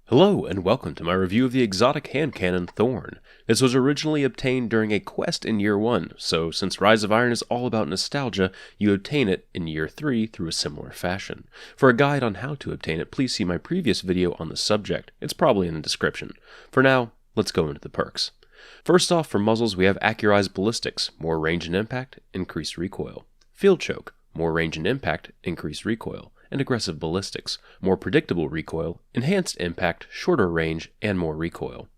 Hello and welcome to my review of the exotic hand cannon Thorn. This was originally obtained during a quest in Year 1, so since Rise of Iron is all about nostalgia, you obtain it in Year 3 through a similar fashion. For a guide on how to obtain it, please see my previous video on the subject. It's probably in the description. For now, let's go into the perks. First off, for muzzles we have Accurized Ballistics, more range and impact, increased recoil. Field Choke, more range and impact, increased recoil. And Aggressive Ballistics, more predictable recoil, enhanced impact, shorter range, and more recoil.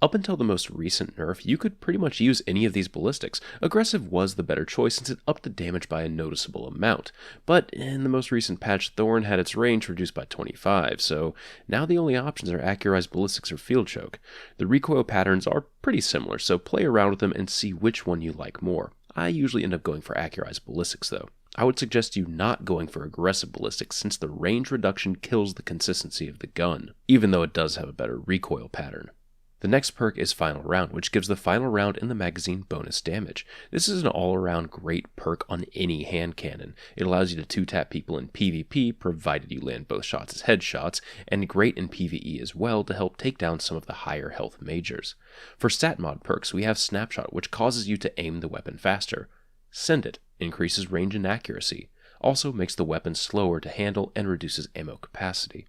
Up until the most recent nerf, you could pretty much use any of these ballistics. Aggressive was the better choice since it upped the damage by a noticeable amount, but in the most recent patch, Thorn had its range reduced by 25, so now the only options are Accurized Ballistics or Field Choke. The recoil patterns are pretty similar, so play around with them and see which one you like more. I usually end up going for Accurized Ballistics though. I would suggest you not going for Aggressive Ballistics since the range reduction kills the consistency of the gun, even though it does have a better recoil pattern. The next perk is Final Round, which gives the final round in the magazine bonus damage. This is an all-around great perk on any hand cannon. It allows you to 2-tap people in PvP, provided you land both shots as headshots, and great in PvE as well to help take down some of the higher health majors. For stat mod perks, we have Snapshot, which causes you to aim the weapon faster. Send It increases range and accuracy, also makes the weapon slower to handle and reduces ammo capacity.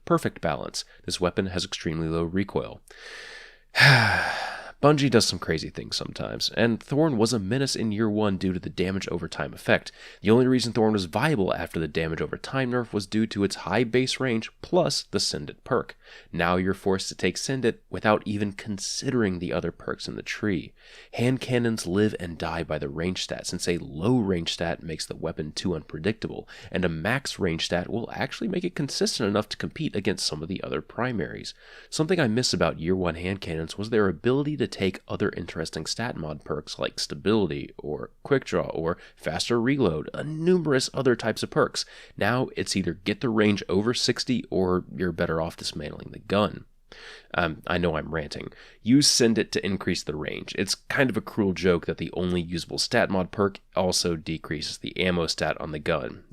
Perfect Balance, this weapon has extremely low recoil. Bungie does some crazy things sometimes, and Thorn was a menace in Year 1 due to the damage over time effect. The only reason Thorn was viable after the damage over time nerf was due to its high base range plus the Send It perk. Now you're forced to take Send It without even considering the other perks in the tree. Hand cannons live and die by the range stat, since a low range stat makes the weapon too unpredictable, and a max range stat will actually make it consistent enough to compete against some of the other primaries. Something I miss about Year 1 hand cannons was their ability to take other interesting stat mod perks like Stability or Quick Draw or Faster Reload, and numerous other types of perks. Now it's either get the range over 60 or you're better off dismantling the gun. I know I'm ranting. Use Send It to increase the range. It's kind of a cruel joke that the only usable stat mod perk also decreases the ammo stat on the gun,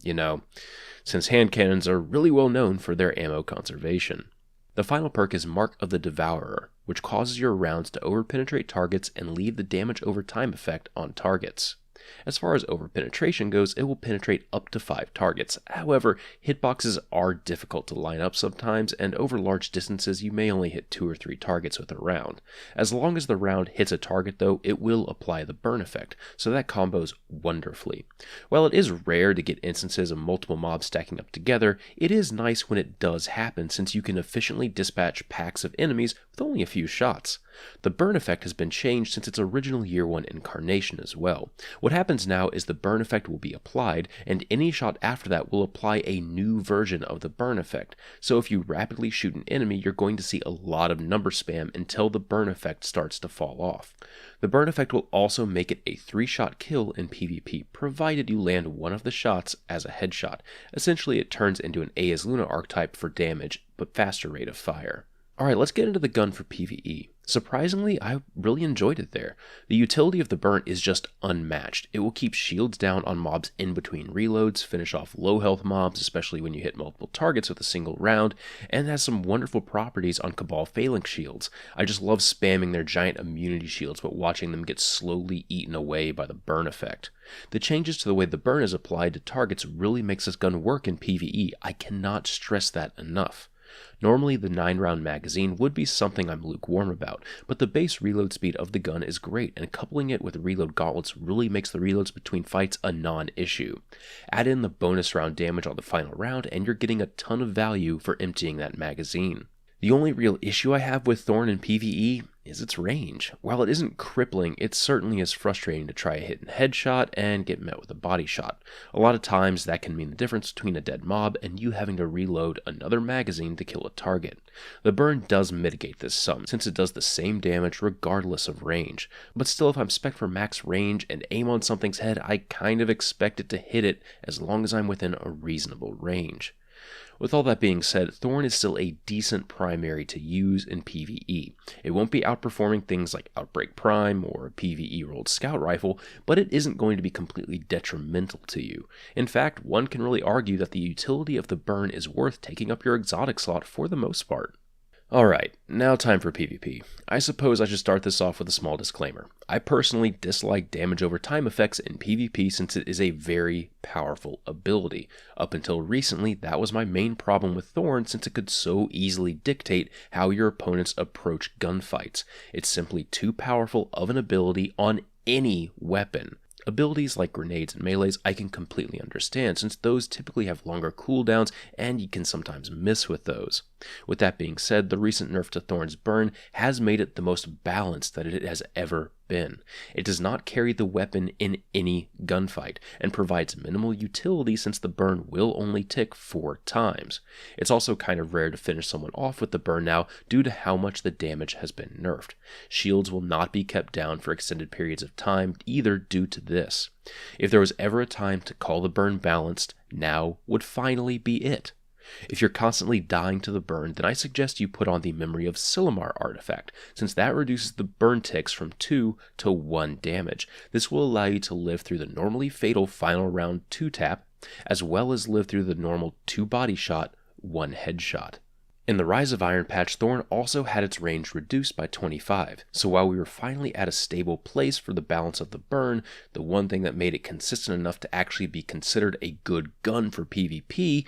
since hand cannons are really well known for their ammo conservation. The final perk is Mark of the Devourer, which causes your rounds to overpenetrate targets and leave the damage over time effect on targets. As far as overpenetration goes, it will penetrate up to 5 targets. However, hitboxes are difficult to line up sometimes, and over large distances you may only hit 2 or 3 targets with a round. As long as the round hits a target though, it will apply the burn effect, so that combos wonderfully. While it is rare to get instances of multiple mobs stacking up together, it is nice when it does happen since you can efficiently dispatch packs of enemies with only a few shots. The burn effect has been changed since its original Year 1 incarnation as well. What happens now is the burn effect will be applied, and any shot after that will apply a new version of the burn effect. So if you rapidly shoot an enemy, you're going to see a lot of number spam until the burn effect starts to fall off. The burn effect will also make it a 3-shot kill in PvP, provided you land one of the shots as a headshot. Essentially, it turns into an Aes Luna archetype for damage, but faster rate of fire. Alright, let's get into the gun for PvE. Surprisingly, I really enjoyed it there. The utility of the burn is just unmatched. It will keep shields down on mobs in between reloads, finish off low health mobs, especially when you hit multiple targets with a single round, and has some wonderful properties on Cabal Phalanx shields. I just love spamming their giant immunity shields but watching them get slowly eaten away by the burn effect. The changes to the way the burn is applied to targets really makes this gun work in PvE. I cannot stress that enough. Normally the 9-round magazine would be something I'm lukewarm about, but the base reload speed of the gun is great, and coupling it with reload gauntlets really makes the reloads between fights a non-issue. Add in the bonus round damage on the final round and you're getting a ton of value for emptying that magazine. The only real issue I have with Thorn in PvE is its range. While it isn't crippling, it certainly is frustrating to try a hit and headshot and get met with a body shot. A lot of times that can mean the difference between a dead mob and you having to reload another magazine to kill a target. The burn does mitigate this some, since it does the same damage regardless of range, but still if I'm spec'd for max range and aim on something's head, I kind of expect it to hit it as long as I'm within a reasonable range. With all that being said, Thorn is still a decent primary to use in PvE. It won't be outperforming things like Outbreak Prime or a PvE rolled scout rifle, but it isn't going to be completely detrimental to you. In fact, one can really argue that the utility of the burn is worth taking up your exotic slot for the most part. Alright, now time for PvP. I suppose I should start this off with a small disclaimer. I personally dislike damage over time effects in PvP since it is a very powerful ability. Up until recently, that was my main problem with Thorn since it could so easily dictate how your opponents approach gunfights. It's simply too powerful of an ability on any weapon. Abilities like grenades and melees I can completely understand since those typically have longer cooldowns and you can sometimes miss with those. With that being said, the recent nerf to Thorn's burn has made it the most balanced that it has ever been. It does not carry the weapon in any gunfight and provides minimal utility since the burn will only tick 4 times. It's also kind of rare to finish someone off with the burn now due to how much the damage has been nerfed. Shields will not be kept down for extended periods of time either due to this. If there was ever a time to call the burn balanced, now would finally be it. If you're constantly dying to the burn, then I suggest you put on the Memory of Silumar artifact, since that reduces the burn ticks from 2 to 1 damage. This will allow you to live through the normally fatal final round 2 tap, as well as live through the normal 2 body shot, 1 headshot. In the Rise of Iron patch, Thorn also had its range reduced by 25, so while we were finally at a stable place for the balance of the burn, the one thing that made it consistent enough to actually be considered a good gun for PvP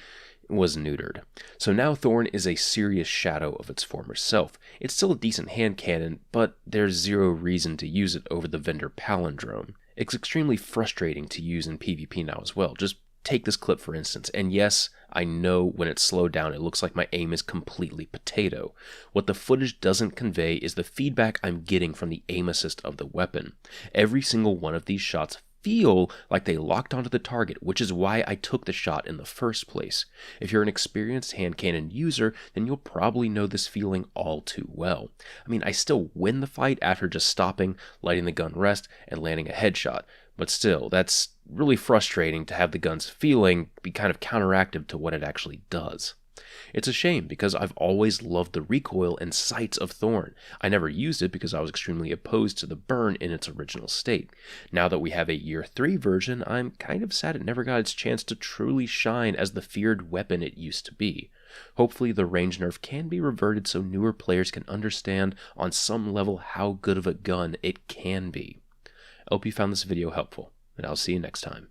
was neutered. So now Thorn is a serious shadow of its former self. It's still a decent hand cannon, but there's zero reason to use it over the vendor palindrome. It's extremely frustrating to use in PvP now as well. Just take this clip for instance, and yes, I know when it's slowed down it looks like my aim is completely potato. What the footage doesn't convey is the feedback I'm getting from the aim assist of the weapon. Every single one of these shots feel like they locked onto the target, which is why I took the shot in the first place. If you're an experienced hand cannon user, then you'll probably know this feeling all too well. I mean, I still win the fight after just stopping, letting the gun rest, and landing a headshot, but still, that's really frustrating to have the gun's feeling be kind of counteractive to what it actually does. It's a shame because I've always loved the recoil and sights of Thorn. I never used it because I was extremely opposed to the burn in its original state. Now that we have a Year 3 version, I'm kind of sad it never got its chance to truly shine as the feared weapon it used to be. Hopefully the range nerf can be reverted so newer players can understand on some level how good of a gun it can be. I hope you found this video helpful, and I'll see you next time.